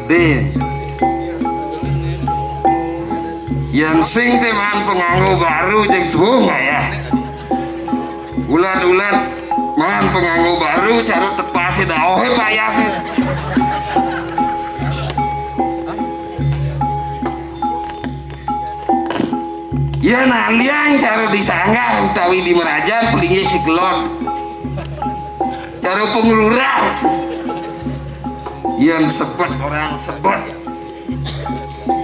gede. Yang sing teman penganggo baru jeung bunga ya. Ulat-ulat man penganggo baru cara tepase daohe payas. Ya naliang cara disanggah utawi di Merajan pelingnya si kelon. Cara pengelurah yang sepet orang sepet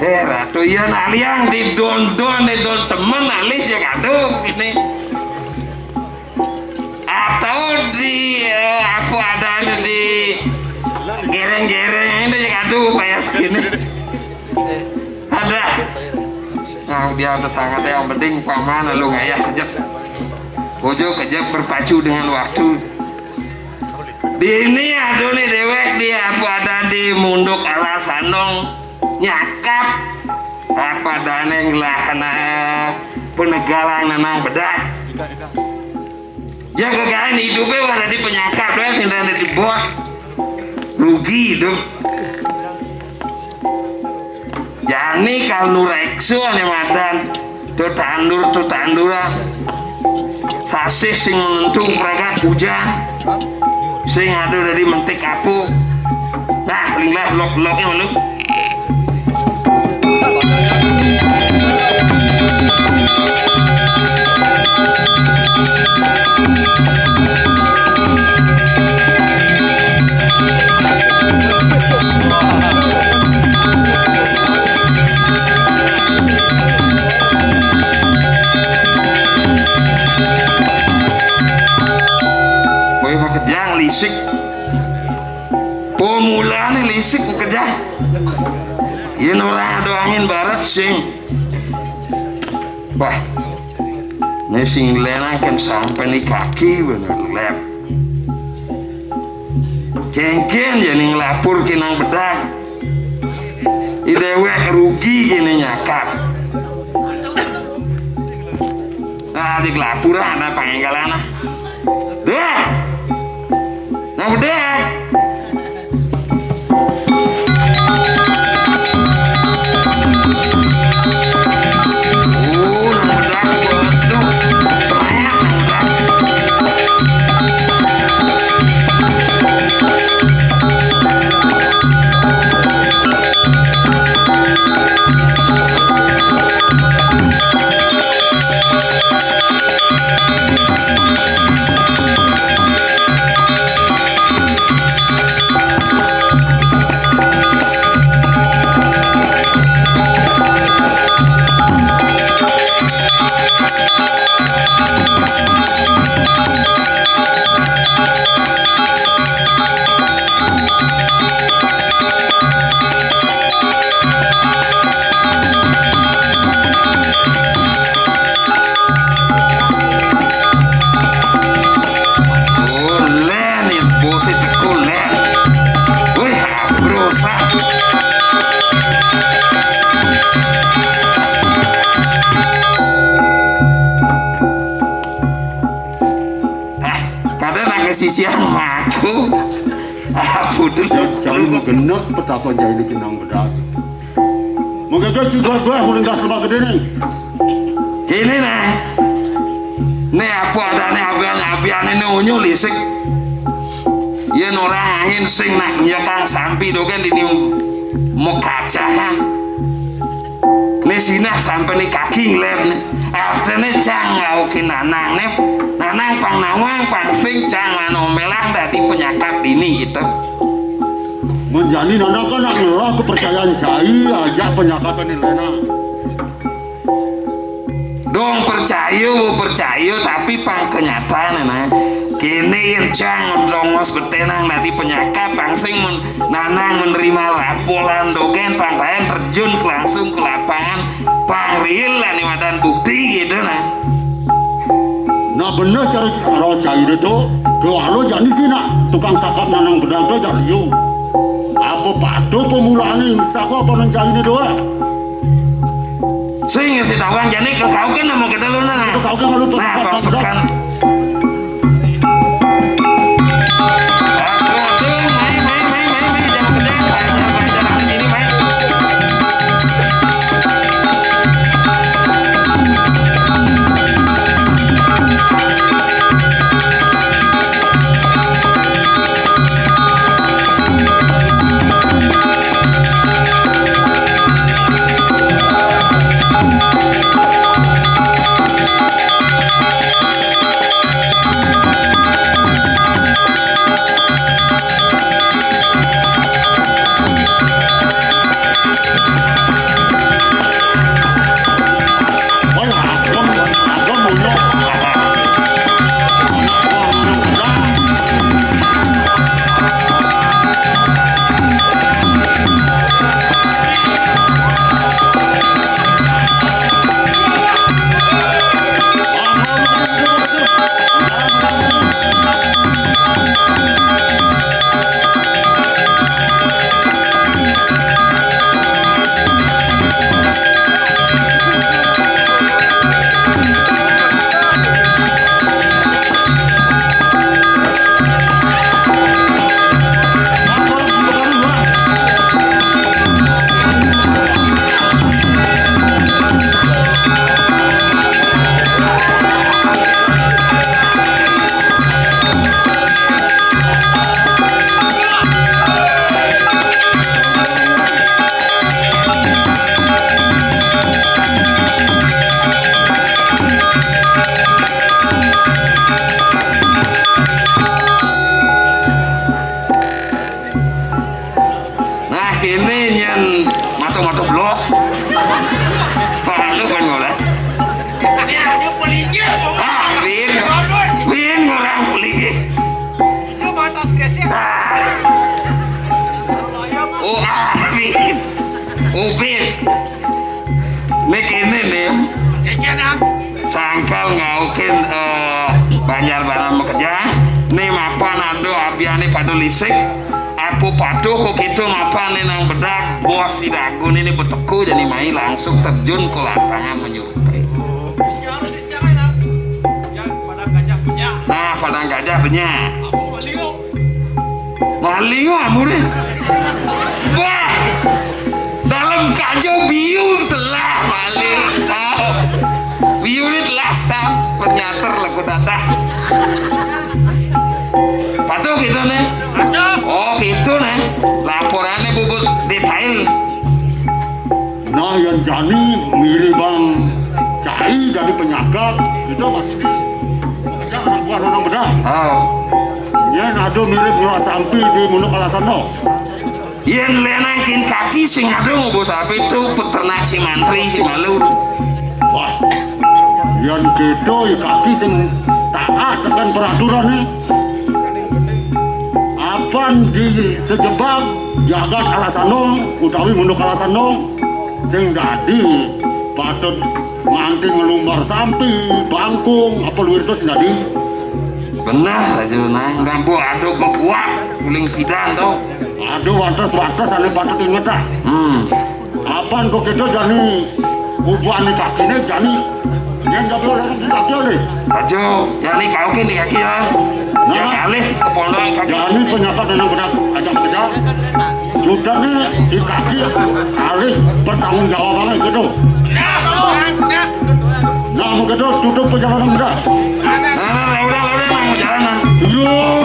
ratu ya naliang di don temen alis ya kaduk ini atau di apa ada di gereng-gereng ini ya kaduk kayak segini ada. Nah dia ada sangat yang penting paman lu ngayah kejap bojo kejap berpacu dengan waktu. Di ini aduh nih dewek dia apa ada di munduk ala sandong nyakap apa daneng lah penegalan nanang bedak ya kegagalan hidupnya ada di penyakap doa sindang di bos rugi hidup. Jani kalau nureksu ane madan tuh tanduran sasih sing menentu mereka hujan sing ada dari mentik kapuk. Nah linglah lok-loknya lu lisik pemulanya lisik kerja ya orang ada angin barat sing bah ini sing lena kan sampai nih kaki bener lep kengken jadi ngelapur kinang bedak idewek rugi gini nyakap nah di lapuran ada panggalan deh nah udah sisian maku aku dulu jangan genep petapa jahil kinang bedak menggagal juga gue huling gas lebak gede nih ini nah ini apa ada nih abian ini unyu lisik ya orang angin sing nak nyekang sampai dogen ini mau kacahan ini sinah sampai nih kaki lem nih artinya jangan oke nanang nih nanang pang nawang pang sing jangan omelang dari penyakap ini gitu menjani nanang kan nak ngelah kepercayaan jahil aja penyakap ini lena dong percaya tapi pang kenyataan nah kini yang dongos bertenang dari penyakap pang sing nanang menerima laporan dogen pang lain terjun langsung ke lapangan pang real lah nih wadan bukti gitu nah bener cara roh jahil itu kalau jani sih nak tukang sakap nanang bedang itu jahil apa patuh pemulaan ini sakap apa nang jahil itu doa sehingga si tawang jadi ke kau kan mau kita lu nah kau kan lu pasukan main jangan pedang Oh, Afin. Upit. Nek ini nih. Sangkal ngaukin Banjar Balam kerja. Nih mapan ado abiane padu lisik. Apu padu kok gitu mapan nih nang bedak bos si Dagun ini beteku jadi main langsung terjun ke lapangan menyerupai. Nah, padang gajah banyak. Malingo amurin. Wah, dalam kacau biung telah maling. Biung ini telah penyater lagu dadah. Patuh gitu nih. Oh gitu nih. Laporannya bubut detail. Nah yang jani mirip bang Cai jadi penyakat kita masih bekerja anak buah orang bedah. Oh. Yang ada mirip ngelah sampi di Munuk Alasano. Yang lenangkin kaki sing ada bos sapi itu peternak si mantri si malu. Wah, yang gitu ya kaki sing taat tekan peraturan nih. Apaan di sejebak jagat Alasano utawi Munuk Alasano sing dadi patut manti ngelumbar sampi bangkung apa luar itu sing dadi. Benar aja nang gambu ado kebuak guling pidan tau. Aduh wates ane patut inget ah. Apaan kok gitu jani ubuan di kakinya jani yang gak boleh di kaki oleh. Ajo, yani kau kini kaki lah. Yang alih ke pondok kaki. Jani penyakat dan benak ajak kerja. Sudah nih di kaki alih bertanggung jawabannya gitu. Nah mau gitu tutup perjalanan bedah. Nah, udah mau jalan. Siap.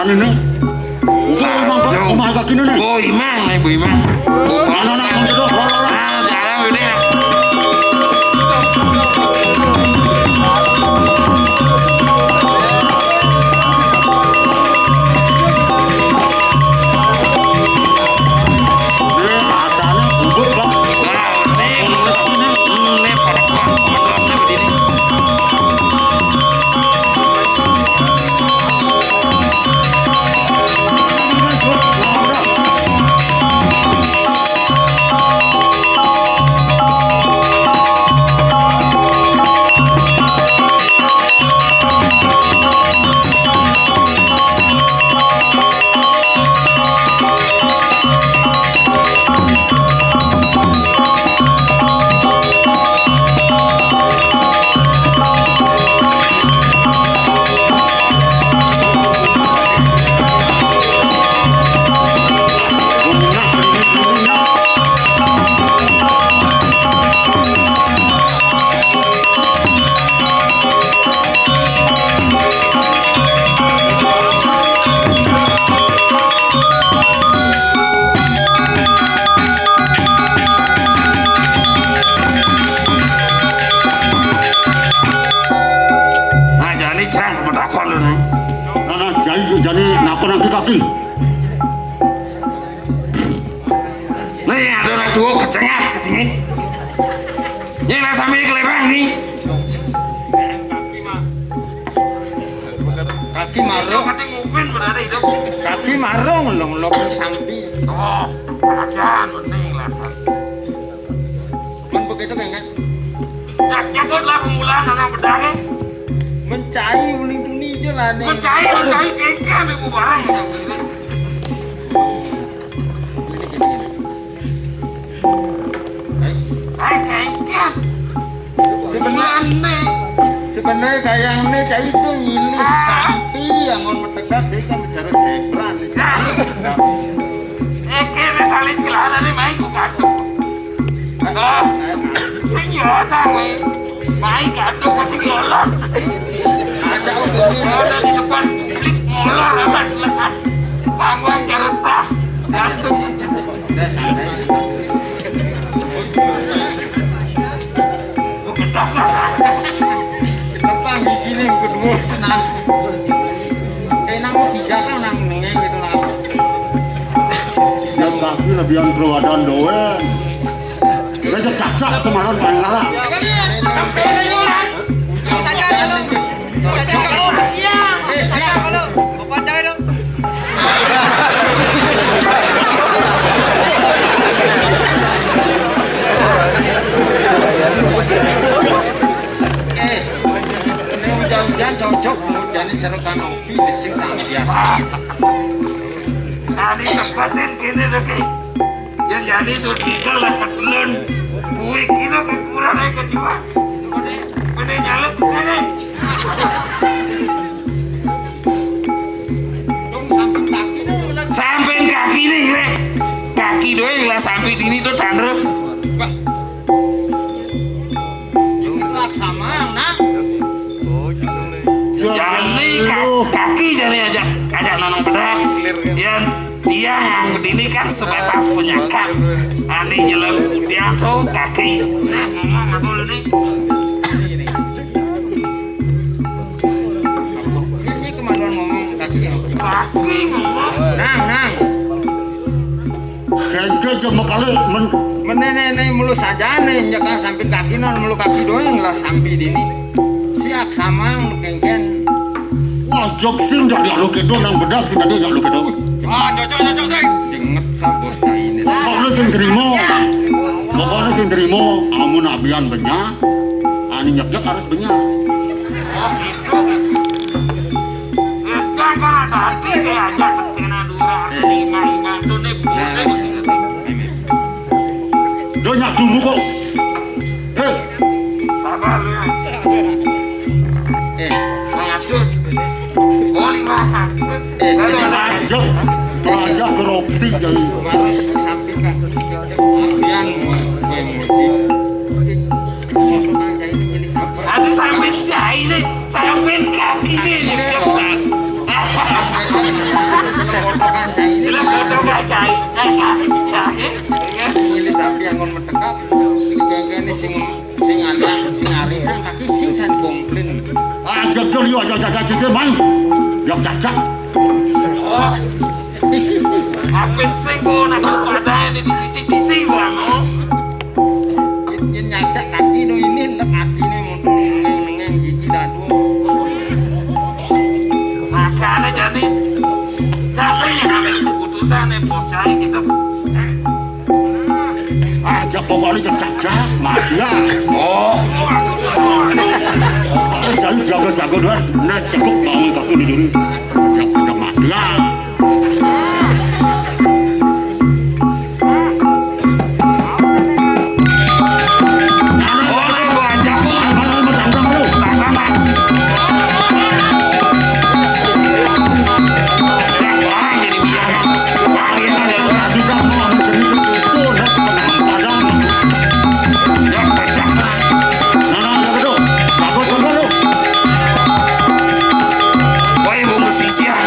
Ini rumah kaki ini oh imang nih bu imang mana nak duduk nah jalan udah ini asalnya ubur bang ini pada pondoknya begini jadi nakon kaki nih ada orang tua kecengat ketingin ini lah sambil kelebang nih kaki marung kaki ngupin berada itu kaki marung long sampi oh kajian bening lah men begitu kan jagot lah pemulaan anak bedanya mencai uling tuni aja lah nih mencai kengkeh ambil barang yang gini kengkeh sebenarnya kayak ini cai itu nyilih sampi yang mau mendekat jadi kan bicara sebran kira kali celana nih main ku kartu senyata main kartu masih lolos ajak begini ada di depan publik molor amat lekat bangwang jalan tas gantung pijakan nang nengeng gitu lah. Jam kaki lebihan perwadan doen. Ngajak cacak semalam paling galak. Hujan cocok hujan cerutan ngopi di sini tak biasa. Tadi sempatin kini lagi. Jadi sudah tiga lah ketelan. Buik kini kekurang lagi kedua. Pada nyaluk kene. Dong samping kaki nih udah. Sampai kaki nih le. Kaki doang lah sampai dini tuh tandre. Yang itu laksama nak. Jadi kaki jadi ajak nonong bedak. Dia yang ini kan sebatas penyakit. Ani nyelam dia tuh kaki. Nah ngomong apa dulu nih? Ini kemaluan ngomong kaki. Kaki ngomong. Nang. Kengke jam kali Menene mulu saja nih, jangan sampai kaki non mulu kaki doang lah sampai dini. Siak sama untuk kengken. wah job sing dak dialog itu nang bedak sing ada dialog itu. Cocok sing. Jenget sabos cah ini. Pokoknya sing terima. Pokoknya sing terima amun abian benya. Ani nyek harus benya. Jangan ada hati kayak aja kena dura lima tuh nih busnya. Dia nyak dulu kok. Sabar lu ya. Ngatur. Oh 5 kasus. Belajar korupsi jadi. Maris sampai kak. Abian gue musik. Motor kan cah ini jadi sabar. Ada sampai saya ini sampai kaki nih nyekap saya. Motor kan cah ini. Sila coba cai, kaki cai. Milih sapi yang ngon metekap. Kengken ini sing ari kan kaki sing kan komplain. Ajak joli ajak cacak man. Jak cacak. Oh, apa sih kau nak ada di sisi bang? Ini nyacak kaki do ini lek hati nih motor nengeng gigi dadu. Makanya jadi jasanya ngambil keputusan bocah gitu. Ajak pokoknya jak cacak mati ya. Oh, Jadi jago-jago doan. Nah cukup bangun kaki di duri. Jak mati ya. woi bungkus sisi ya.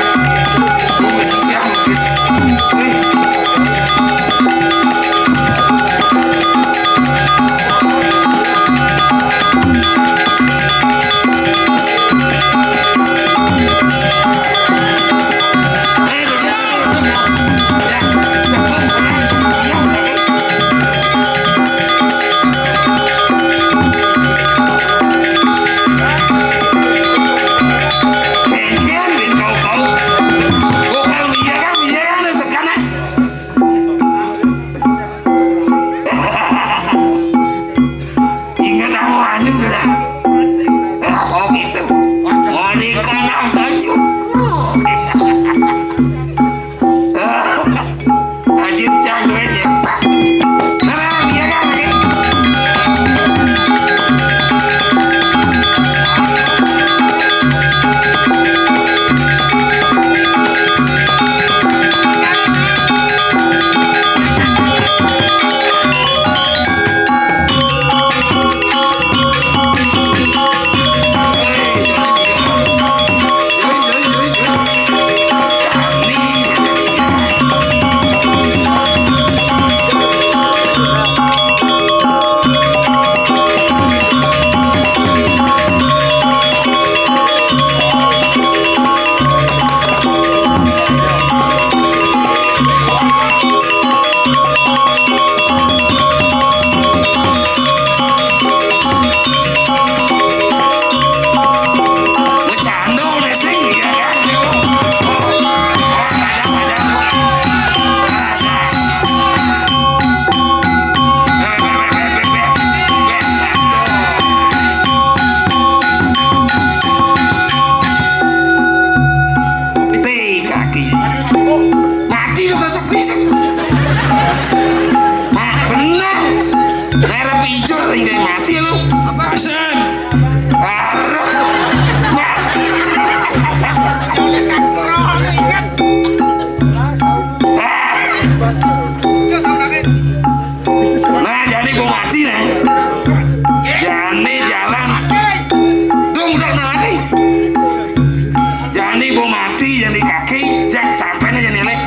jak sampai aja nih lek.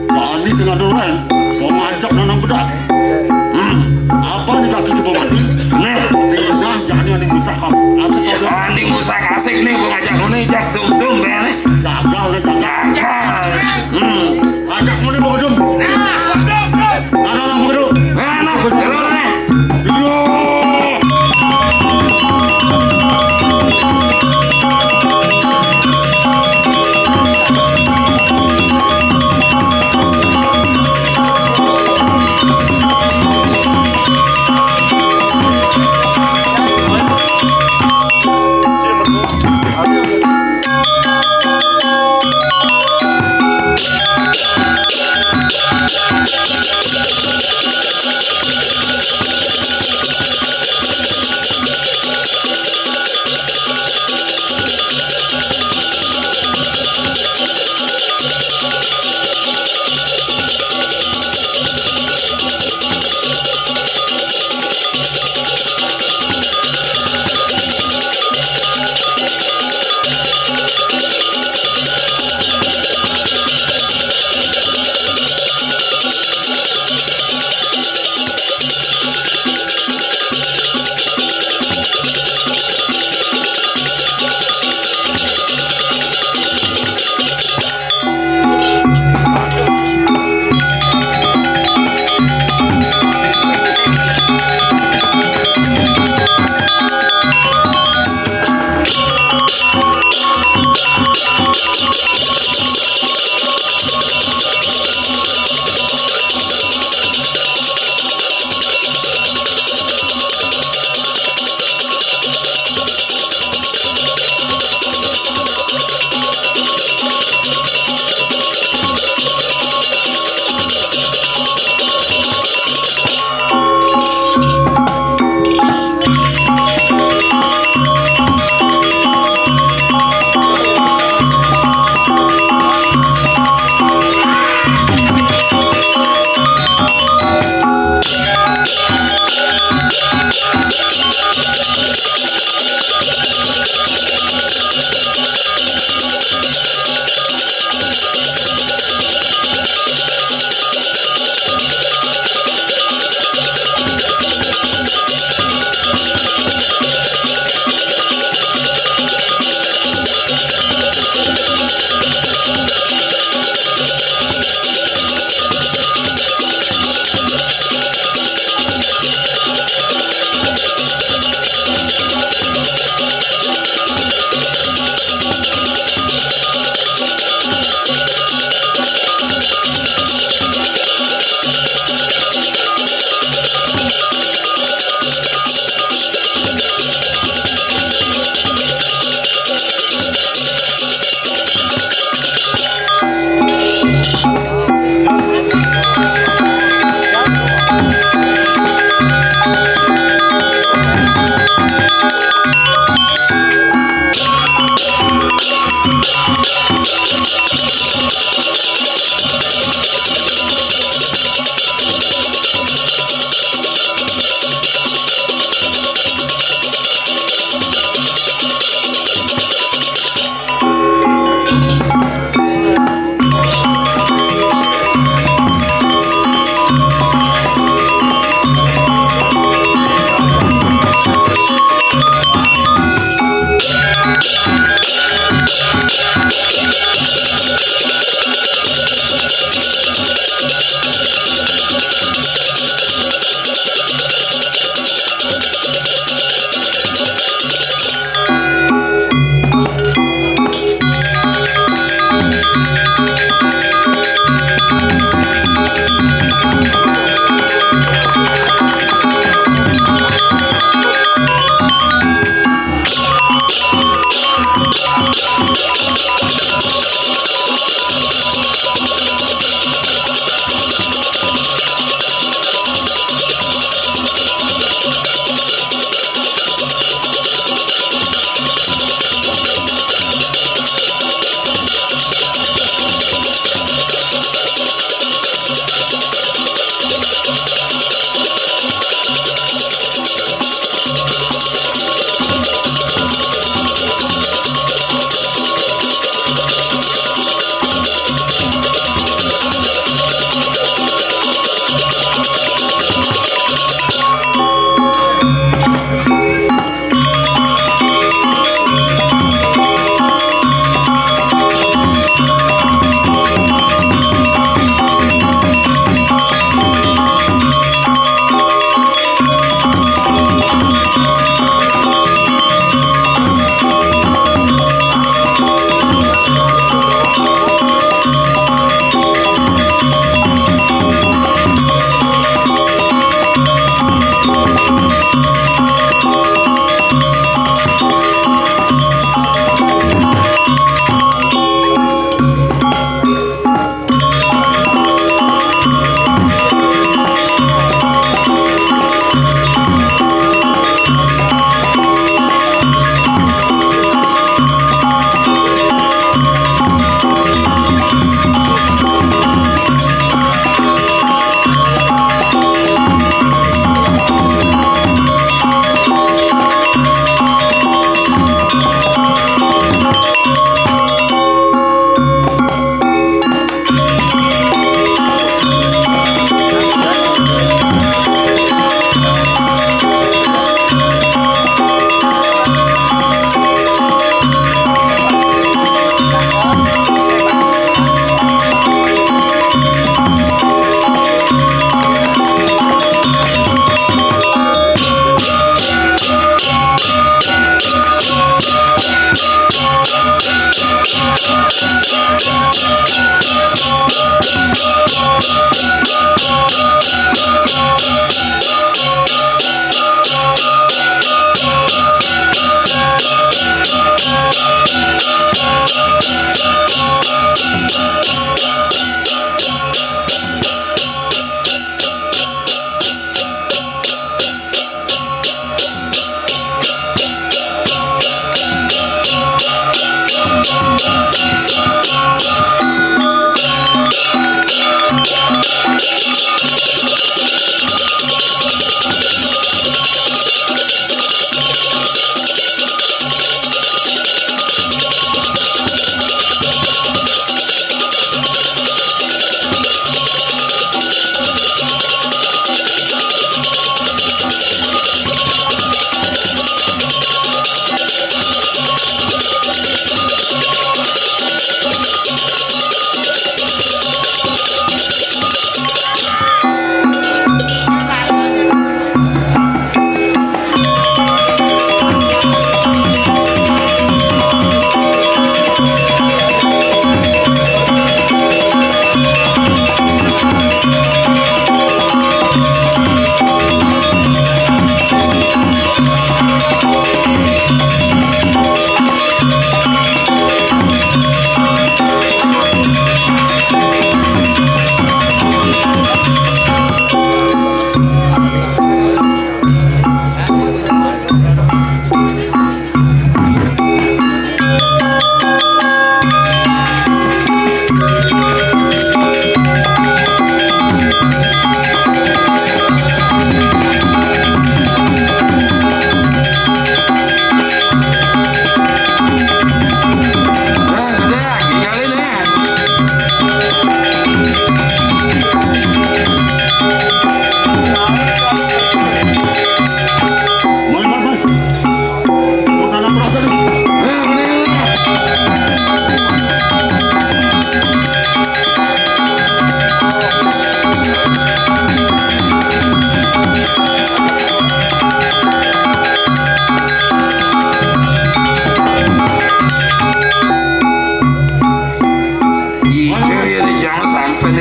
Sani sing ngandel lain, mau ngajak nanang bedak. Apa nih kaki si pemandi? Nah, Sinah jani aning musakap. Asik kau dah. anjing musak asik nih gua ngajak lu nih jak tum bene. Jagal nih jagal. Akal. Ajak mau nih bodem. Nanang bodem. Mana bos kalau nih? Yo.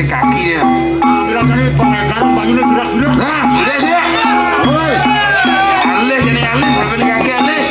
kaki ya. Bila tadi pengegaran banyunya sudah. Nah, sudah. Woi. Alih jadi alih, berbeli kaki alih.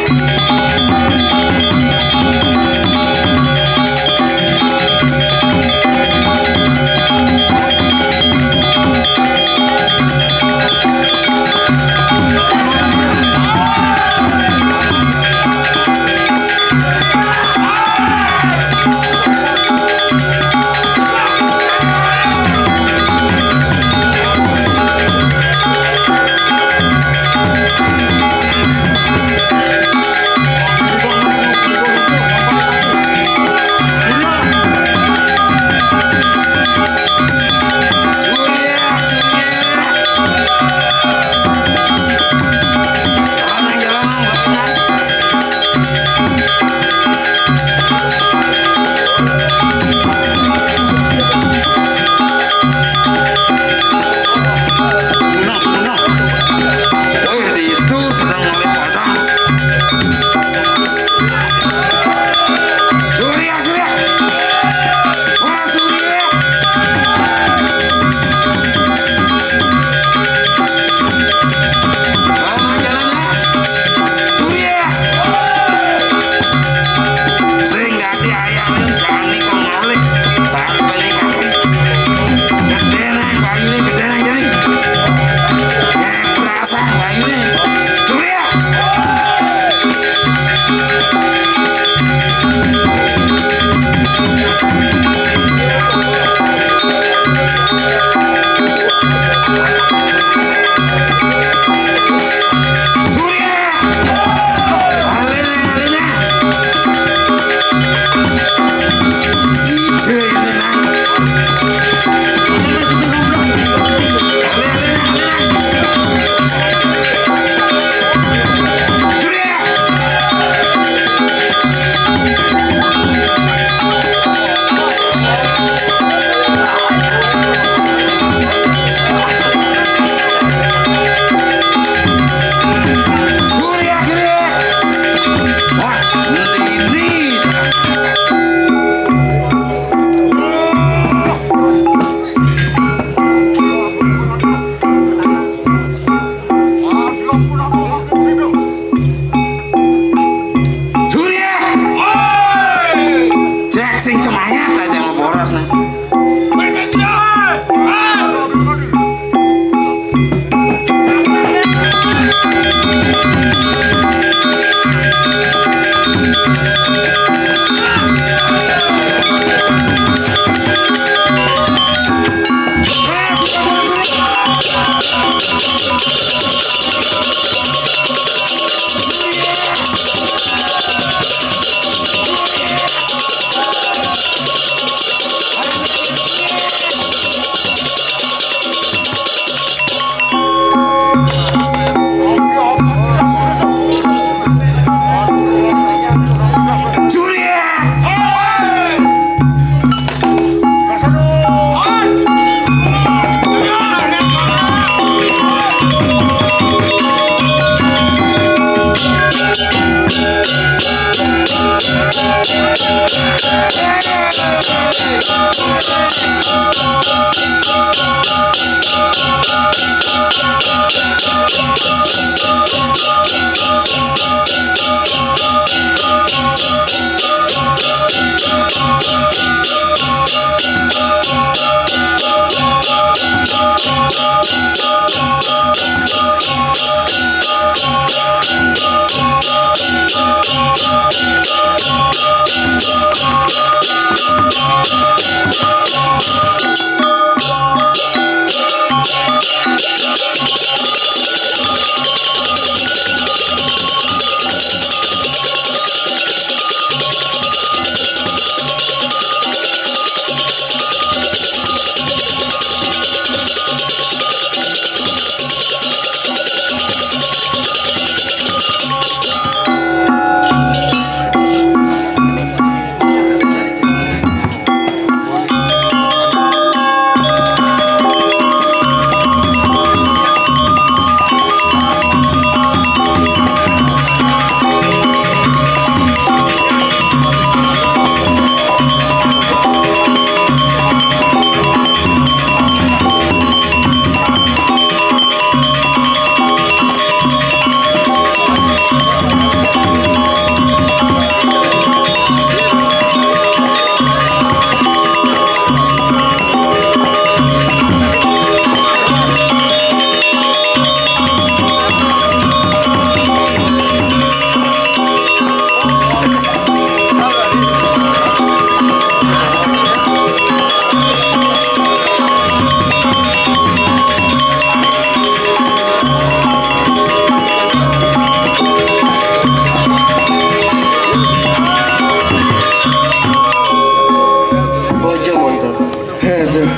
Aduh.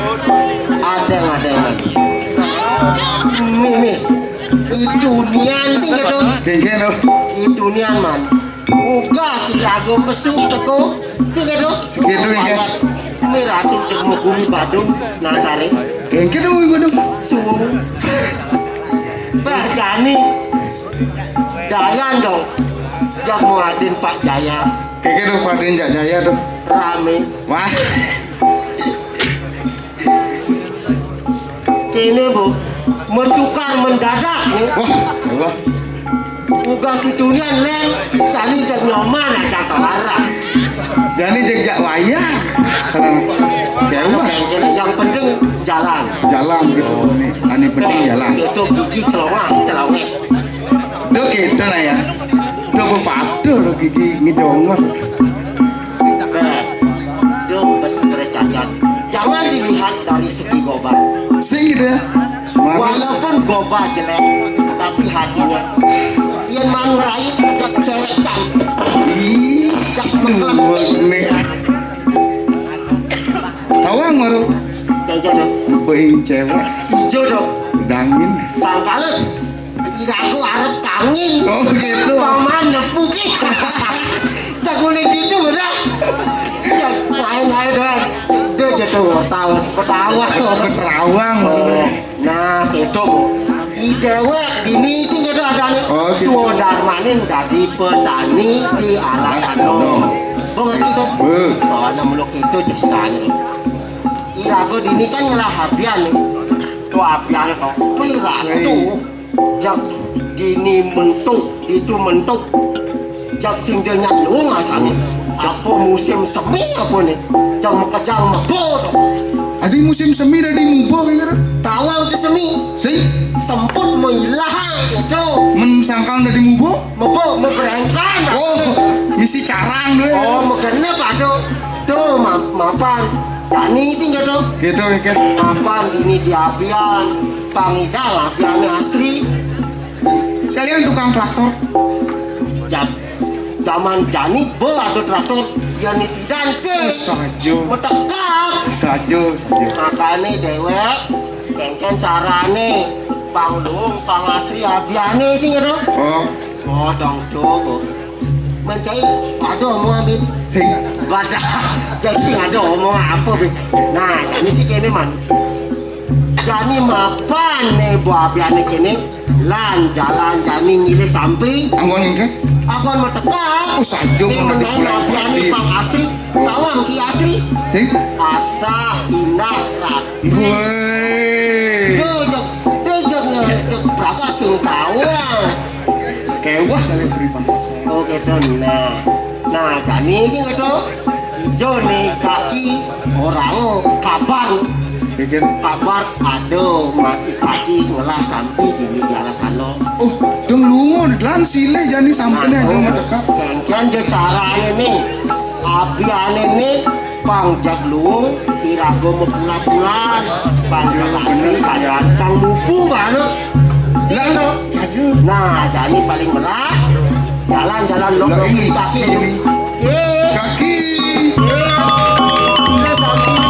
Ada. Mimi. Itu nian sih gitu. Genggen loh. Itu nian man. Uga si lagu besuk teko. Sih gitu. Segitu ya. Miratu cek mau gumi badung nantare. Genggen dong gue dong. Suwung. Bah Jani. Dayan dong. Jak muadin Pak Jaya. Genggen dong Pak Dinja Jaya tuh. Rame. Wah. Kini bu. Mentukar mendadak nih. Wah. Uga si dunian leng. Jani jak nyoman aja kawarah. Jadi jejak wayang. Sekarang. Ya wah. Yang penting jalan. Jalan gitu. Ini penting jalan. Itu gigi celonge. Duh gitu lah ya. Duh berpadu loh gigi ngidongos. Duh bercacat. Jangan dilihat dari segi gobak. Sih gitu ya. Walaupun gobak jelek, tapi hatinya yang manurain jak cewek kan. Ih, Jak mengklepek. nih. Tawang baru. Kayak gitu. Pengen cewek. Hijau dong. Dangin. Sangkalen. Tidak aku harap kangin. Oh gitu. Paman nepuki. Jak mulai gitu bener. Jak main-main doang. Dia jatuh ketawa. Keterawang. Nah itu bu. Dewek dini sih gitu ada nih. Oh, gitu. Suodarmanin dari petani di Alasano. Mengerti tuh? Oh, namun itu ceritanya. Irago dini kan ngelah habian nih. Tuh habian tuh. Pira tuh. Jak dini mentuk itu mentuk. Jak singgelnya lu ngasani. Apa musim semi apa nih? Jak mekejang mebo. Ada musim semi dari mubo kira. Tawa udah semi. Sih. Semput meilah itu. Mensangkal dari mubo. Mebo berengkan. Oh, misi carang deh. Oh, megene Pak Do. Tuh, mapan. Dani sih gitu. Gitu. Mapan ini di apian. Pangidal apian asri. Sekalian tukang traktor. Zaman Jani bo ada traktor yang nitidan sih. Sajo. Metekap. Sajo. Makanya dewek. Kengken carane. Pangdung, pangasri abiane sih gitu. Oh dong tuh. Mencari, aduh mau ambil. Sing. Badah, jadi aduh mau apa bi? Nah, ini sih kene man. Jani mapan nih buah abiane kene. Lan jalan jani ngile sampai. Anggon ini. Agon metekap. Oh sajo. Ini menaik abiane pang asri. Tawang ki asri. Sing. Asa inak rapi. Woi. Dejok berapa sing tawang. Kewah kali beri bahasa. Oh gitu nah Jani sih gitu hijau nih kaki orang Bikin. kabar aduh mati kaki ngelah sampai di Alasano. Oh, dong lungo dan sile jani sampai aja ngedekap. Kengken je caranya nih abiane nih pangjak luung irago mepula-pulan pangjak asli saya tang mupu mana. Lah, saja. Nah, Jani paling melah jalan-jalan lo di kaki. Kaki. Sudah sampai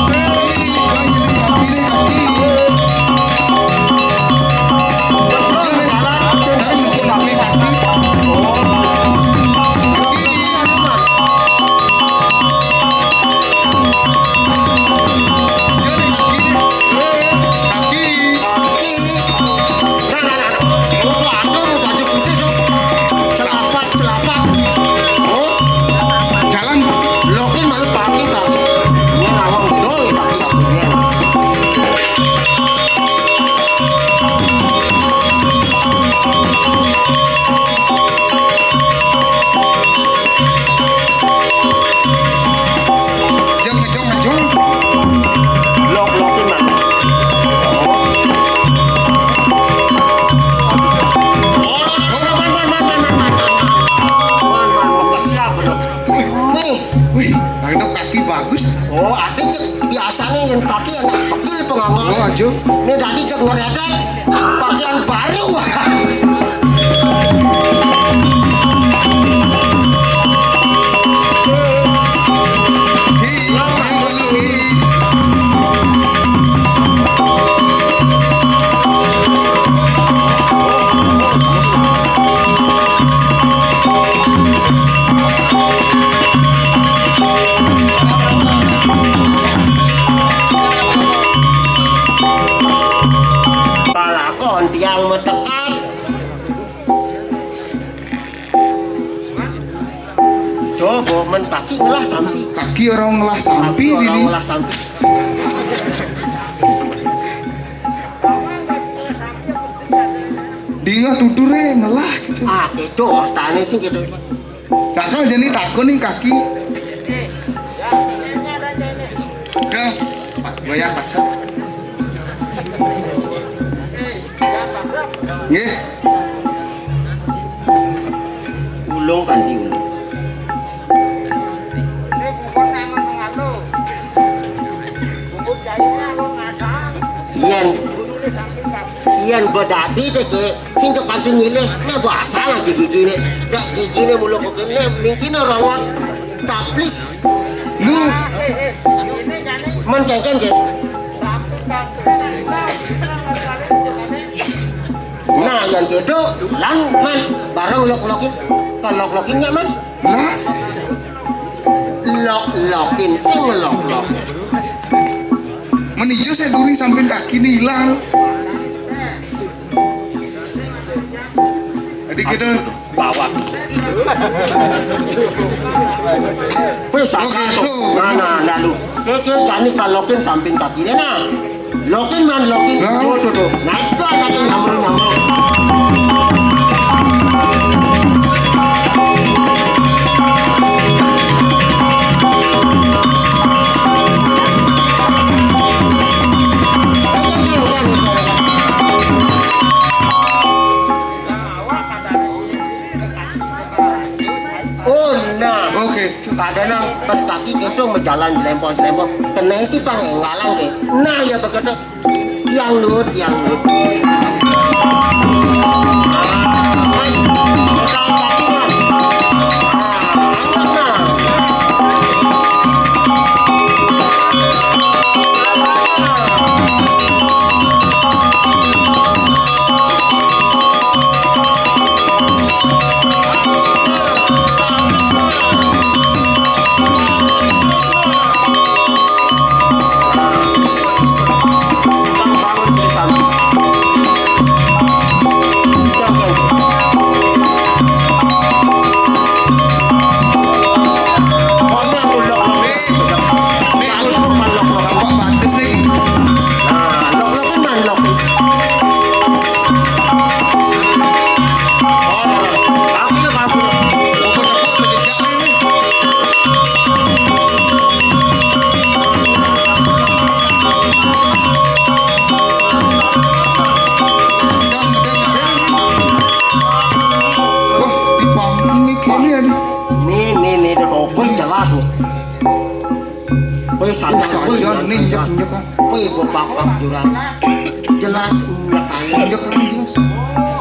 yang kaki yang pekil penganggur. Oh, aja. Ini tadi cek ngerekan pakaian baru. kaki orang ngelah sampi Orang ini. olah sampai. Dia tuture ngelah gitu. Itu hortane sih gitu. Sakal jadi takut nih kaki. Udah, Pak, goyang pasang. Nggih. Ulung ganti ulung. Iyan bedati teh ke sing cok kanti ngileh ne bahasa aja gigine dak gigine mulu kok ne mungkin rawat caplis Lu man kengken ke nah yang gitu lan man bareng lok-lokin kelok-lokinnya man lah lok-lokin sing ngelok-lok menijo saya duri sampai kaki nih hilang. Jadi kita bawa pesaka tuh nah lalu keke jani kalokin samping kaki nah lokin man lokin tuh nah itu anaknya nyamuk kadang pas kaki gitu berjalan jelempong kena si pangenggalan ke nah ya begitu tiang lut jurang jelas injak kaki jelas.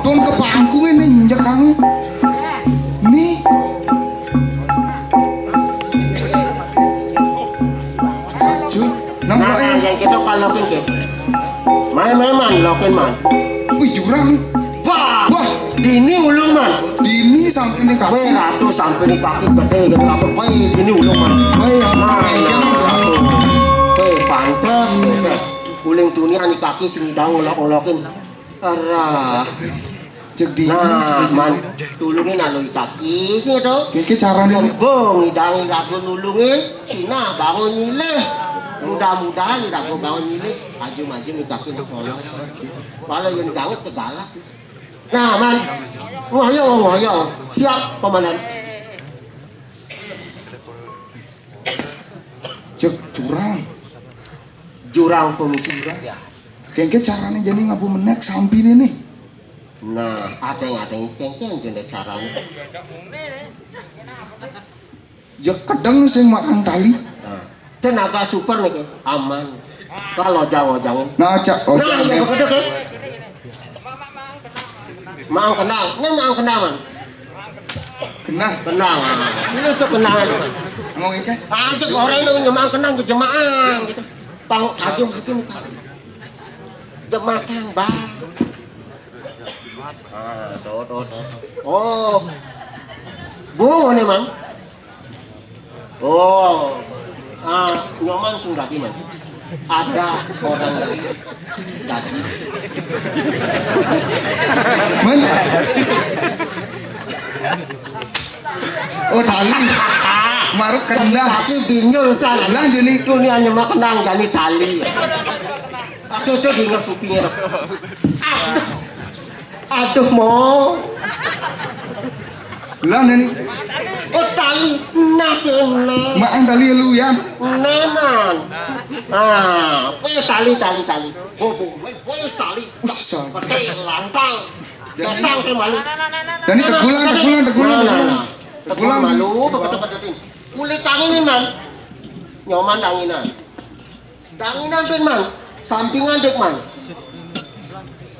Tuang ke pangku ini injak kaki. Nih. Cuy, namanya yang kita kalokin ke. Main lokin man. Wih jurang nih. Wah, dini ulung man. Dini sampai nih kaki. Weh ratu sampai nih kaki gede gitu apa dini ulung man. Wih, pantas uling dunia nih kaki sing dang ngelok-ngelokin arah cek di man tulungin alui kaki sih itu kayaknya caranya bong idang irago nulungin sina bangun nyileh mudah-mudahan irago bangun nyileh maju nih kaki nak polos kalau yang jauh cegalak nah man ngoyo siap komandan cek jurang pemisi kayaknya caranya jadi ngabu menek sampai nih nah ada yang kayaknya jadi caranya ya kadang sing makan tali nah, tenaga super nih aman kalau jangan nah cak nah ya begitu kan mau kenal man kenang sini tuh kenangan ngomong ikan ajak orang itu mau kenang ke jemaah gitu pang ajung jemaah kang bang oh bu nih man nyoman sing dadi man ada orang yang dadi man oh tali Maruk Jadi kendah. kaki binyul sana. Lah jadi Dunianya mah kenang jadi tali. Aduh tuh diingat kupingnya. Aduh. Aduh mo. lah nani Oh tali nah kene. maan tali lu ya. Neman. Ah, tali. Bobo, tali. Usah. Pakai lantang. Datang ke malu. Jadi tegulang. Tegulang malu, begitu-begitu. Kulit tanginan man. Nyoman tanginan. Tanginan pun man. Sampingan dek man.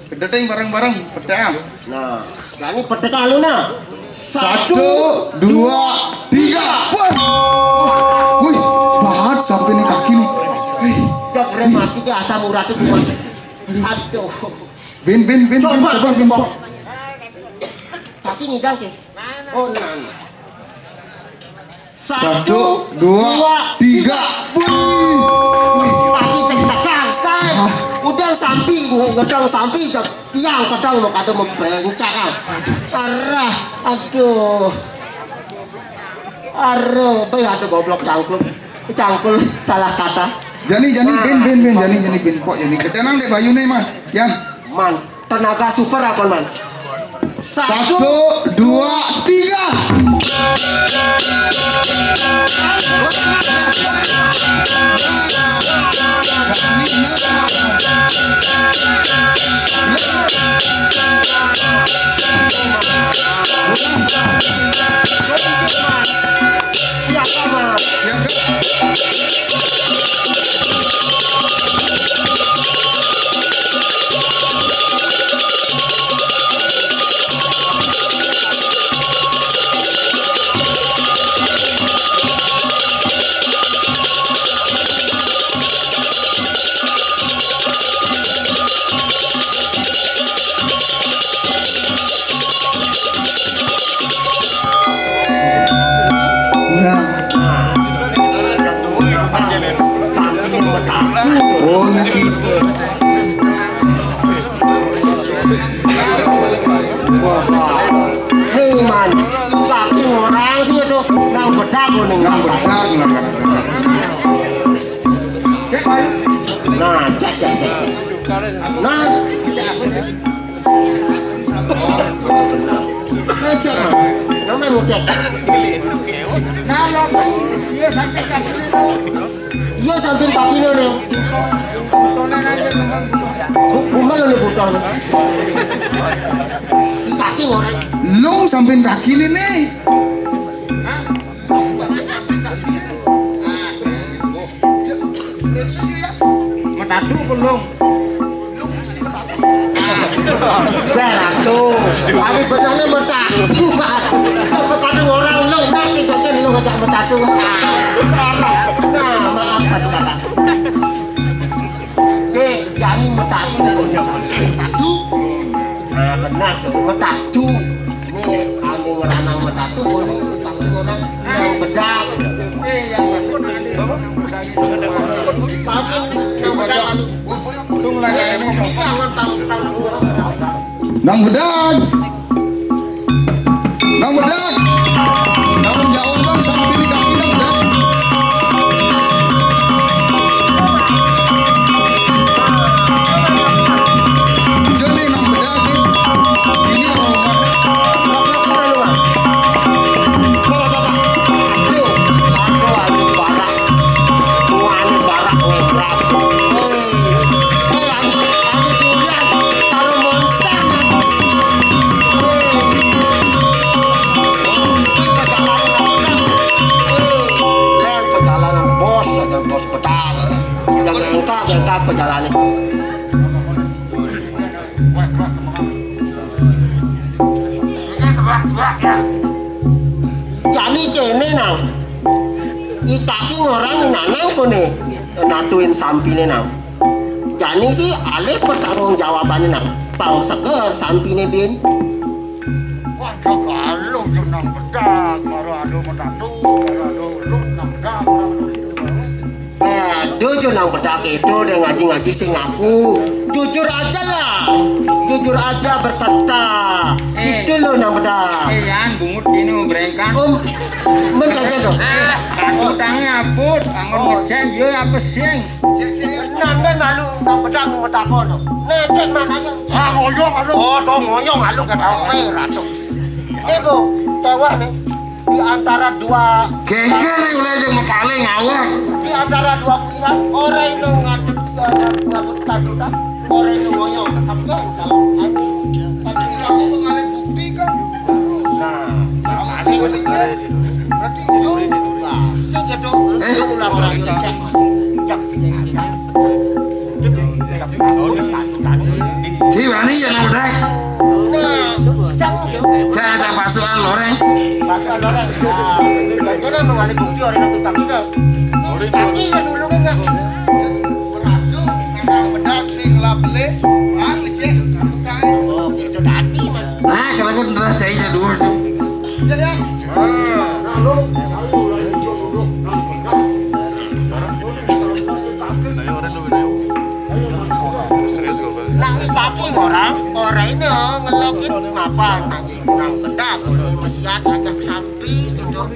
Kedeteng bareng-bareng pedang. Nah, jadi petek lu nah. 1, 2, 3. Wih, bahat sampai nih kaki nih. Hei, Jagre mati ke asam urat itu man. Aduh. ben coba gempok. Kaki ngidang ke. Oh nan. 1, 2, 3. Wih. Kaki cetak kasar. Udah sampai ngedang sampai tiang kadang mau kado mau berencak kan. Arah, aduh. Bayi ada goblok cangkul salah kata. Jani ben pok jani ketenang dek bayu nih man. Yan. Man, tenaga super aku man. 1, 2, 3. Siapa man? Ya kan? Nah, Jatuh apa? Samping metatu tuh. oh niki. Wah, Nih man, kaki orang sih tuh nang bedago nih yang ngang benar lah. Cek balik. Nah, cek. Nah, cek apa cek? Oh, benar. Nah, cek man. Nyaman ngecek. Nah, lo iya sampai kaki ini tuh. Iya samping kaki nih. Butonan aja memang butoh. Gumal lu buton. Di kaki orang. Long sampai kaki nih nih. Metatu belum. Berak tuh. Abi benarnya metatu man. Kepada orang lu nasi kaki lu ngajak metatu. Berak. Nah, maaf satu kata. Oke, jangan metatu. Metatu. Nah, benar tuh, metatu. Nih, kami ngeranang metatu boleh kaki orang yang bedak. Yang masih tadi yang berdaging. Tapi yang bedak anu. Tung lagi ini. Jangan tahu dulu. Nang bedak. Tanggung jawaban sampai di kaki nang bedak. Jadi nang bedak nih. Ini orang perjalanan. Jadi kene nang, kaki orang nanang kone, natuin sampine nang. Jadi sih alih pertanggung jawabannya nang, pang seger sampine bin. Wah, kalau jenang bedak, baru ada metatu, baru ada nang bedak, Aduh, nang bedak itu udah ngaji-ngaji sing ngaku. Jujur aja lah. jujur aja berkata. Itu lo nang bedak. Yan bungut kini mau berengkan. Menjaga dong. Aku tangi aput, anggur ngecek yo apa sing. Nanti malu nang bedak mau takon. Necek mana aja. Ngoyong alu. Oh, dong ngoyong alu kata ratu. Nih bu, cewek nih di antara dua. Keke nih udah aja mekale ngawak. Di antara dua pilihan orang itu ngadep dua tadu dah. Orang itu ngoyong. Tapi kan kalau tapi aku mengalih bukti kan. Nah, sama sih berarti yo. Sing gitu. Yo ulah orang cek. Cek sini ada. Si wani jangan bedak. Nah, sang yo. Saya ada pasukan loreng. Pasukan loreng. Nah, jadi mengalih bukti orang itu kaki kan. Kaki kan nulungin enggak. Berhasil nang bedak sing labele, bang ngecek tukang. Oh, itu tadi Mas. Nah, kalau aku ntar jahitnya dulu. Jadi Nah, ini kaki orang ini ngelokin apa? Nang bedak, masih agak sampi gitu.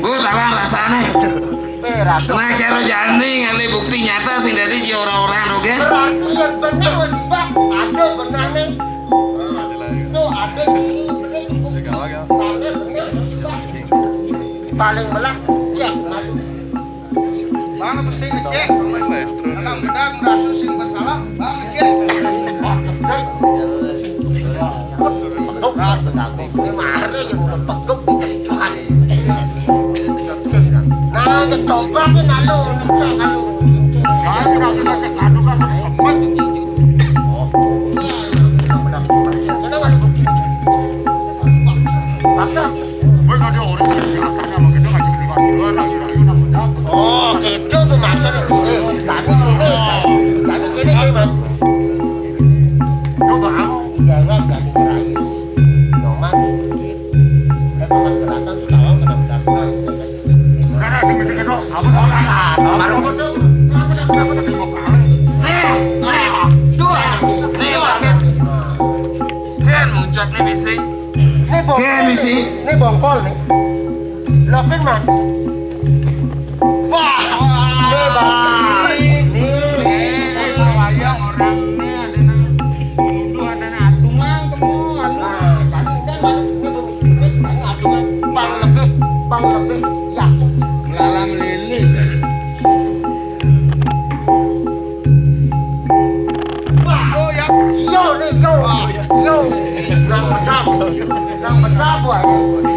Gue salah rasanya. Berat. Nah, cara jani ngali bukti nyata sing dari ji orang-orang oke. Berarti yang benar Mas Pak, ada benar nih. Tuh ada ini cukup. Ada benar Mas Pak. Paling belah cek malu. bang apa sing ngecek? Nang bedak merasa sing bersalah, bang ngecek. Oh, kesek. Peguk bedak. Ini mare yang udah peguk di Tuhan. Nah, coba ke nalu ngecek nalu. Nah, sudah kita cek adu kan tempat. Oh. Benar. Kita wali bukti. Paksa. Gue gak ada orang yang biasanya begitu ngaji setiap luar rayu-rayu nang bedak. Oh, itu tuh maksudnya. Kami gini gimana? Yo paham. Jangan kami berayu. Nyoman dikit. Kan kerasan sih kalau kena bedak. Karena sing mesti kedo, apa orang lah. Baru betul. Kenapa sing mau kalah? Kan muncak nih bisi. Ini bongkol nih. Lokin man. Wah, ini bongkol. Wayang orang ini ada nang nuduh ada nang atungan kemon. Nah, tadi kan baru ini bermiskin, tanya aduan pang lebih yakin. Melalam lili. Wah, yo nih yo. Nang bedak gua ini.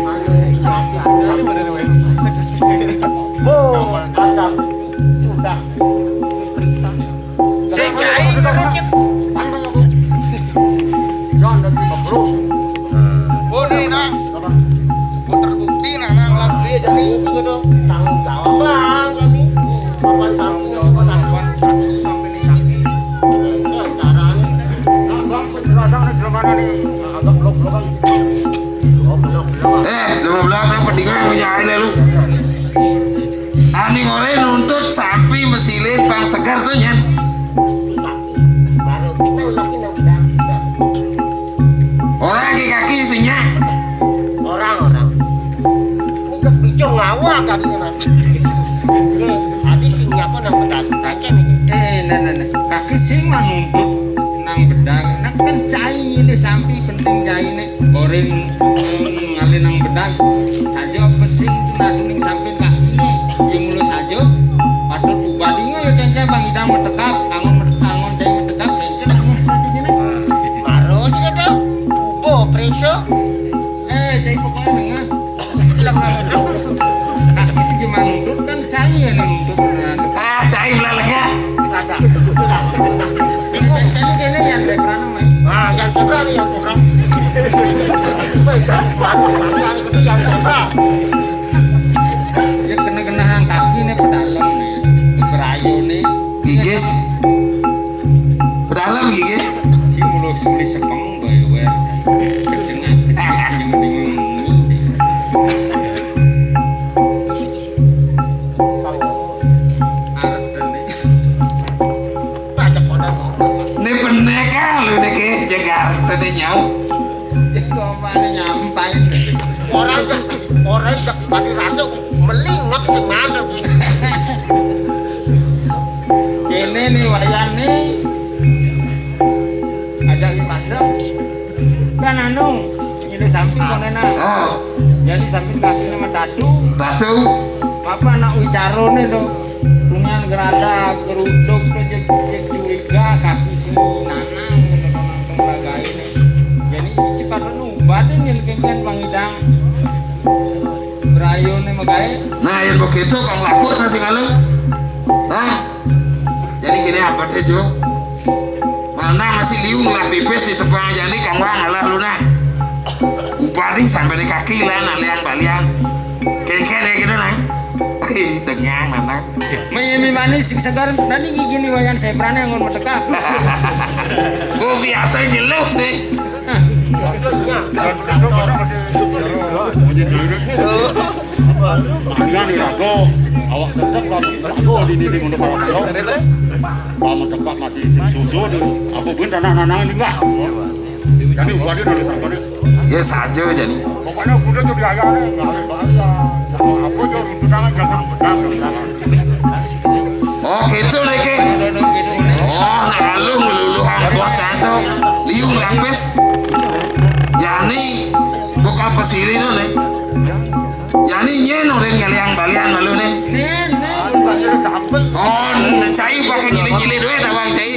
Ada sudah diperiksa. Secai kerukit. Jangan nanti bakro. Oh nih nang. Oh terbukti nang labele jadi. Tanggung jawab bang ini. Papan samping itu kan Satu sampai nih kaki. ini caranya. Nah, bang penjelasan nih jelmana nih agak blok-blok kan. Belum. 15 kan pendingan punya air lu. Ani ngore nuntut sapi mesilin bang segar tuh nyen. Baru kita lagi nang bedak. Orang kaki isinya. Orang. Ini kebicung ngawak kaki kan. Ini tadi singnya kok nang bedak kaki nih. Nah. Kaki sing mah nuntut nang bedak. Nah kan cai ini sampai penting cai ini. Orang ngalih nang bedak. Saja pesing tuh naduning sampai kaki ini. Yang mulu saja. Padahal badinya ya cengkeh bang idang bertekap. Angon cai bertekap. Cengkeh saja gini. Baru sih ada. Ubo periksa. Cai pokoknya nengah. Hilang itu. Kaki sih gimana nuntut kan cai ya nuntut. Ah, cai belaleknya. Ada. Ini yang saya pernah main. Ah, yang sebra nih, yang sebra. Baik, yang itu yang sebra. Ya kena hang kaki nih pedalam nih. Berayu nih. Gigis. Pedalam gigis. Si mulut suli sepeng bae kecengan. Sing mending arep nih. Pak gini wayane ajak pasang kan anu ini samping konena Oh, jadi samping kaki nama tatu tatu. apa anak wicarone do lumayan gerada kerudung do jek curiga kaki sing nanang nonton laga ini jadi si patenu badan yang kengken pangidang berayone magae Nah, yang begitu kang lapor masih ngalung. Nah, jadi gini apa teh Jo? Mana masih liung lah pipis di tepang jadi kang wang lah lu nah. Ubadi sampai di kaki lah naliang baliang. Kengken ya gitu nang. Dengang mana? Mayemi manis sing segar dan ini gini wayan saya berani ngon metekak. Gue biasa nyeluh nih. Malian nih rago, awak tetap kamu rago di ini untuk para selo. Kamu tetap masih suju di, apa pun tanah-tanah ini enggak. Jadi ubahnya dari sampai ini. Ya saja jadi. Pokoknya udah jadi ayah nih, nggak ada bahaya. Aku juga untuk tangan jangan pedang. Oh gitu nih ke. Oh nah lu ngeluluhan bos cantok. Liung lapis. Yani bukan pesiri no nih. Yani nyeno dan ngaliang balian lalu nih. Oh, cai pakai jili-jili duit abang cai.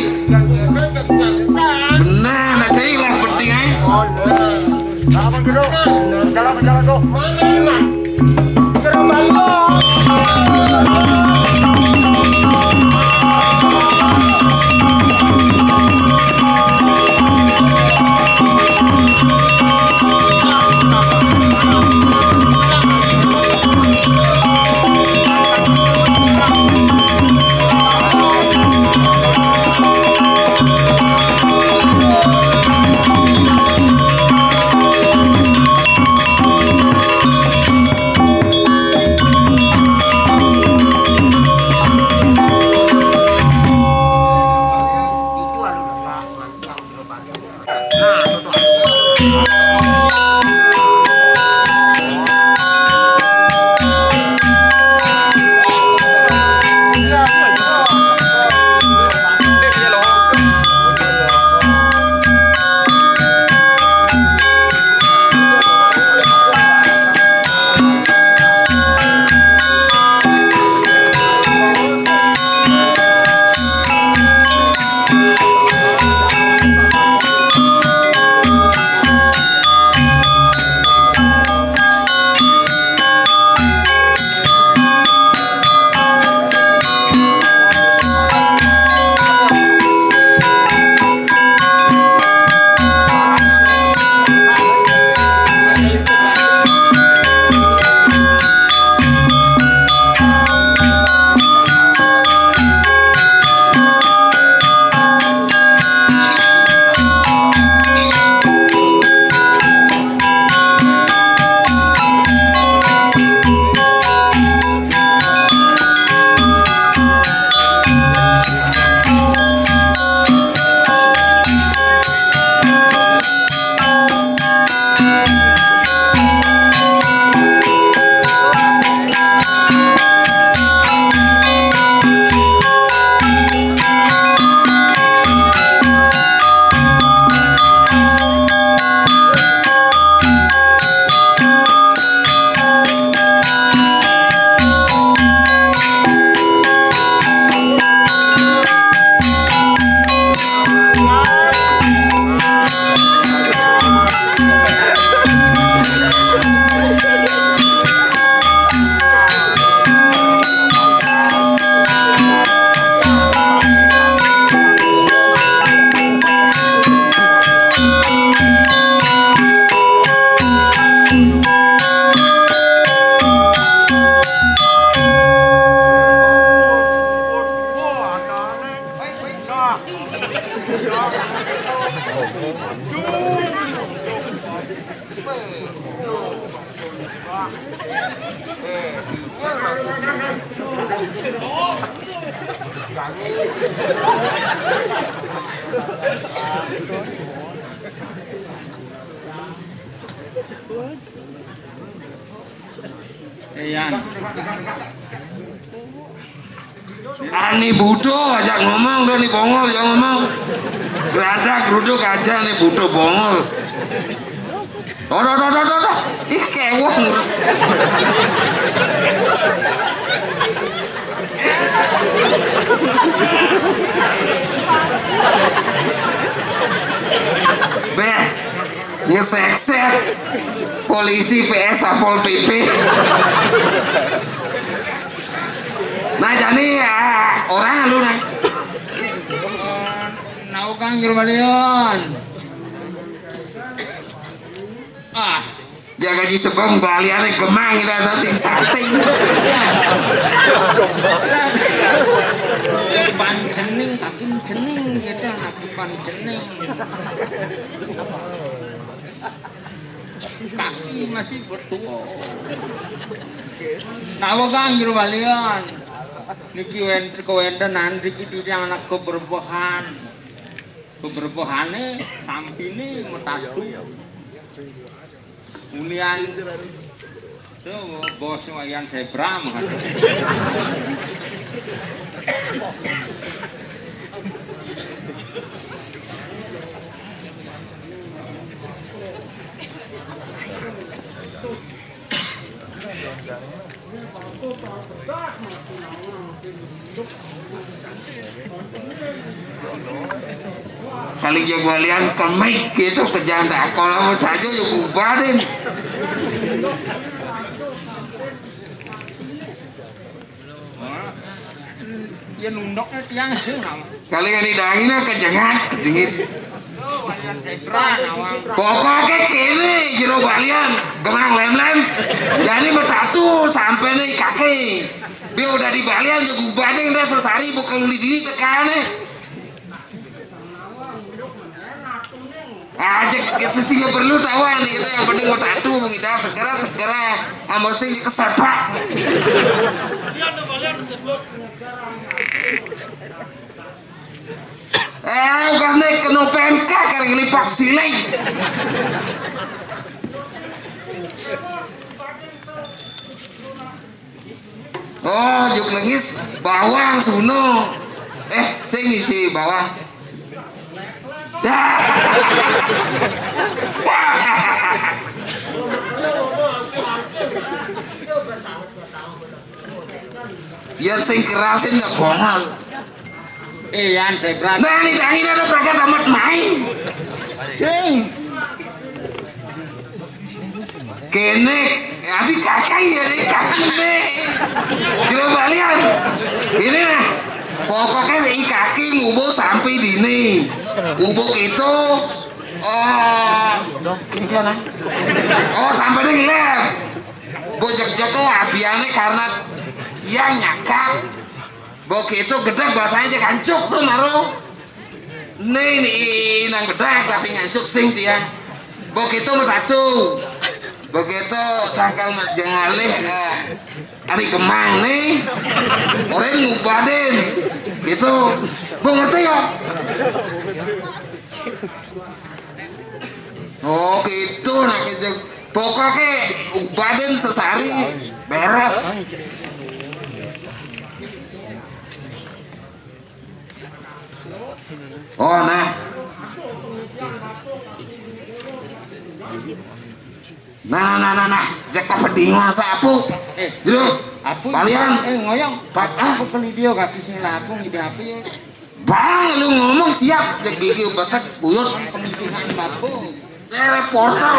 Benar, nah cai lah penting ay. Apa gitu? Jalan tuh. Yan. Ani butuh ajak ngomong dan nih bongol jangan ngomong. Geradak geruduk aja nih butuh bongol. Doh. Ih kewong ngurus. Beh, ngesek-sek polisi PS Sapol PP. Nah jadi orang lu nang Nau Kang Jurmalion. jaga ji sebeng baliane gemang ida sing sakti. Pancening kakin cening gitu anak pancening. Kaki masih bertua. Nau Kang Jurmalion. Niki kewenda nanti kita yang anak keberbohan sampini metatu unian tuh bos wayan sebram kan kali jagoalian kemik gitu kejanda kalau mau saja ya gubarin ya nundoknya tiang sih kali yang didangin kejengat kejengit pokoknya kini jero balian gemang lem-lem jadi bertatu sampai nih kaki dia udah di balian ya gubarin udah sesari bukan di dini tekannya aja sesinya perlu tawan itu yang penting mau tatu mengidap segera amosing kesepak karena kena PMK karena ngelipak silai oh juk lengis bawang suno sing isi bawang dah ya sing kerasin nggak bohong yan saya berat nah ini dangin ada berangkat amat main sing kene abi kakak ya nih kaki nih kira balian ini nah pokoknya si kaki ngubo sampai dini ubuk itu sampai nih ngelep bojek-jek abiannya karena dia nyakap bok itu gedek bahasanya aja kancuk tuh naruh nih nang gedek tapi ngancuk sing dia bok itu satu begitu sangkal jengalih hari kemang nih orang ngubaden gitu bu ngerti ya oh gitu nah gitu pokoknya ngubaden sesari beres oh nah jeka pedingan sapu jero apu kalian ngoyong pak aku kali dia kaki sing lapung ide api bang lu ngomong siap dek gigi besek buyut pemilihan bapu reporter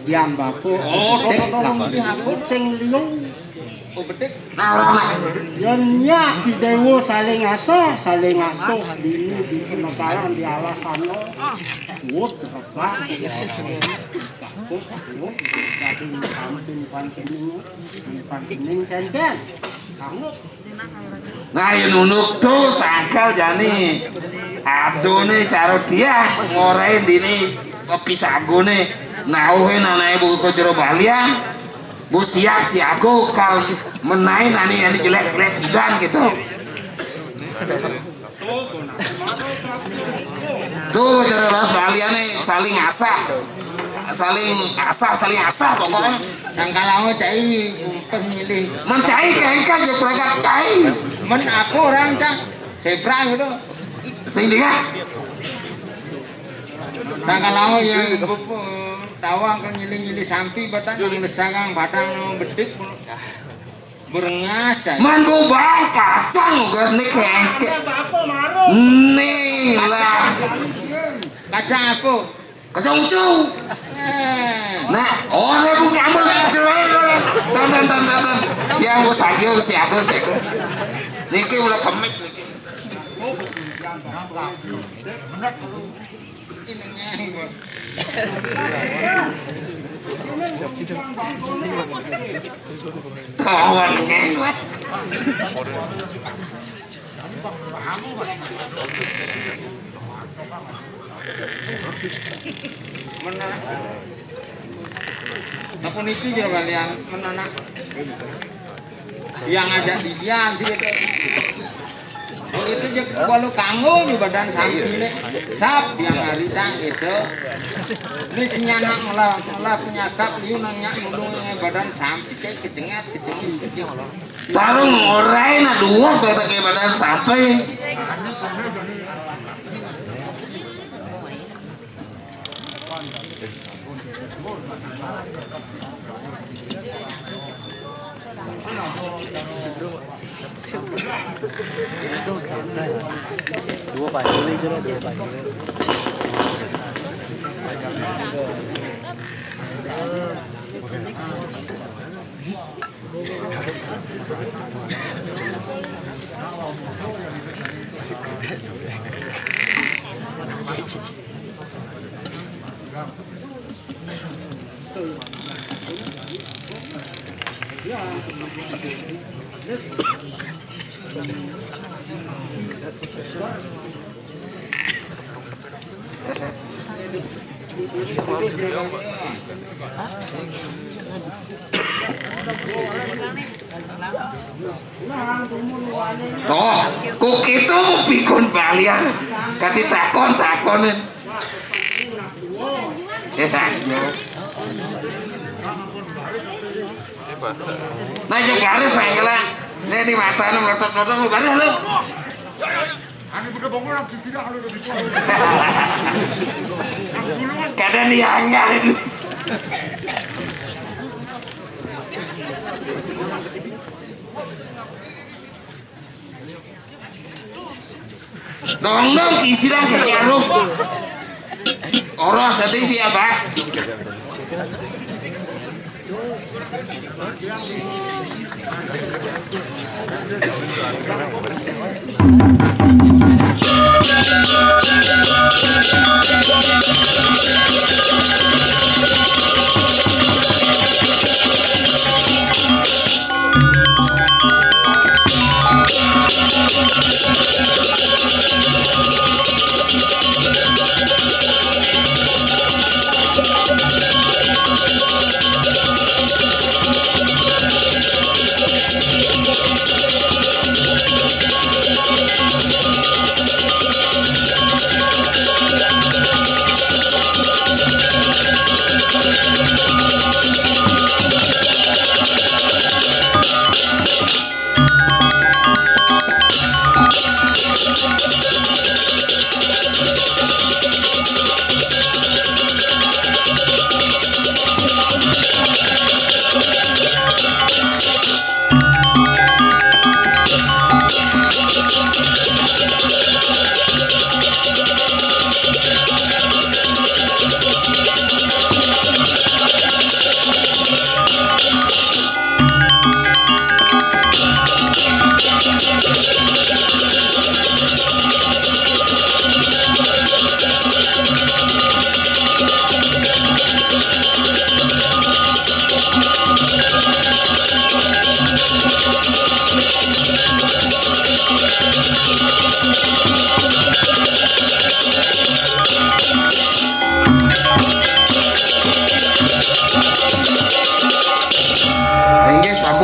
diam bapu dek kamu di hapus sing liung bedek nah nya di dewo saling asuh dini di penekaran di alasano wut apa nah yang nunuk tuh sangkal jani aduh nih cara dia ngorain dini kopi sagu nih nauhin anak ibu ke jero balian bu siap si aku kal menaik ani jelek-jelek bidan gitu tuh jero ras balian nih saling asah pokoknya sangkalau cai pemilih mencai kengkang juga mereka cai Men aku orang cang zebra gitu. Sing dikah? Sakalau yang tawang kan nyili-nyili sampi batang yang lesangang batang yang bedik berengas cang. Man go bae kacang uga nih kengke. Nih lah. Kacang apa? Kacang ucu. Nah, oleh bu nyambel. Tan. Yang gua sagio siago. Niki ulah kemik niki. Kawan gue. Sapun itu aja kalian menanak yang ada di dian sih gitu. Itu aja kalau kamu di badan samping sap yang hari tang itu ini senyanak malah penyakap liu nanya nulungnya badan samping kayak kecengat kecil. Tarung orai na dua beda kayak badan sampai. Dua pagi dua pagi. Oh, kok itu pikun balian kati takonin. Nah, jok baris saya kala. Ini di mata nu melotot baris lu. Kadang dianggar itu. Dong isiran sejaruk. Oros tadi siapa?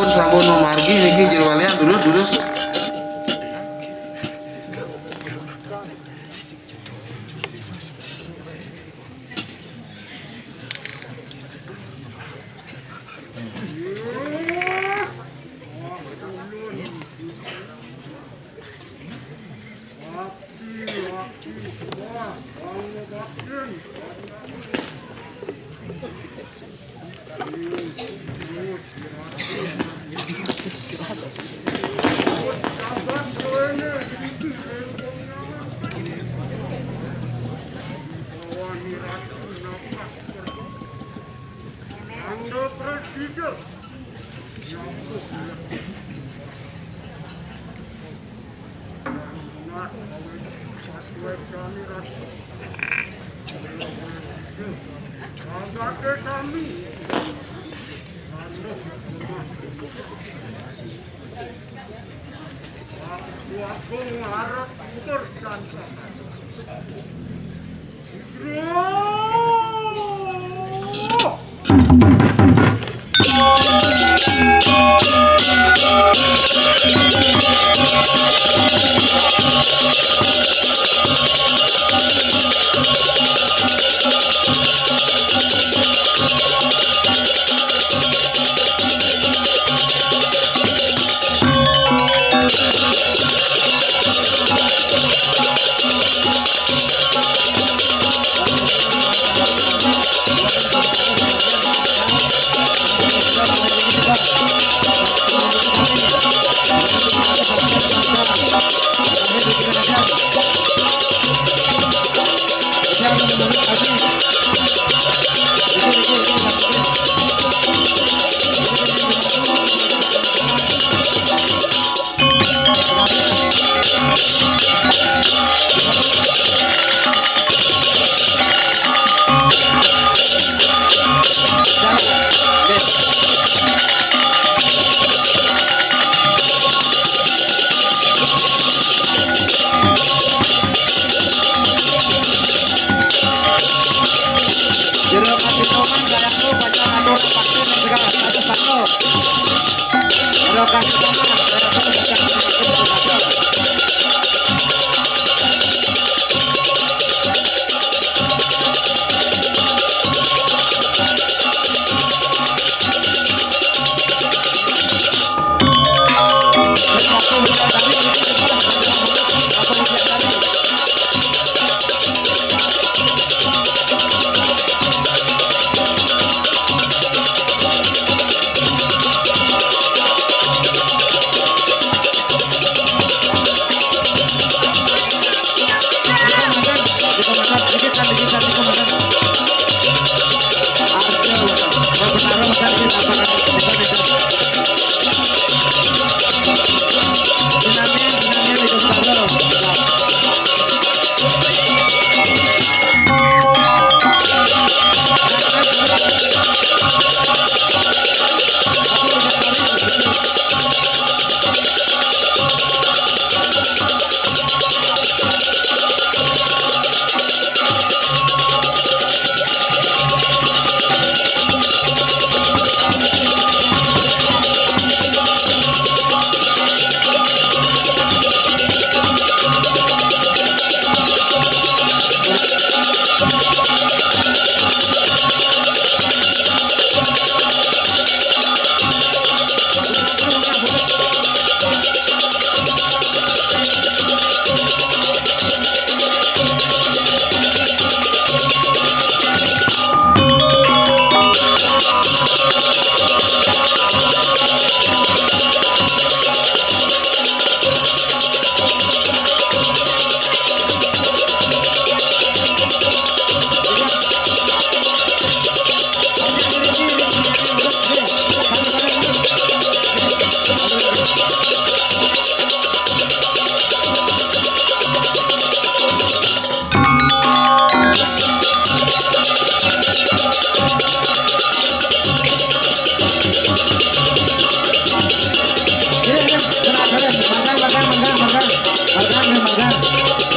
Sabun margi niki jero kalian dulu.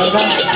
Marga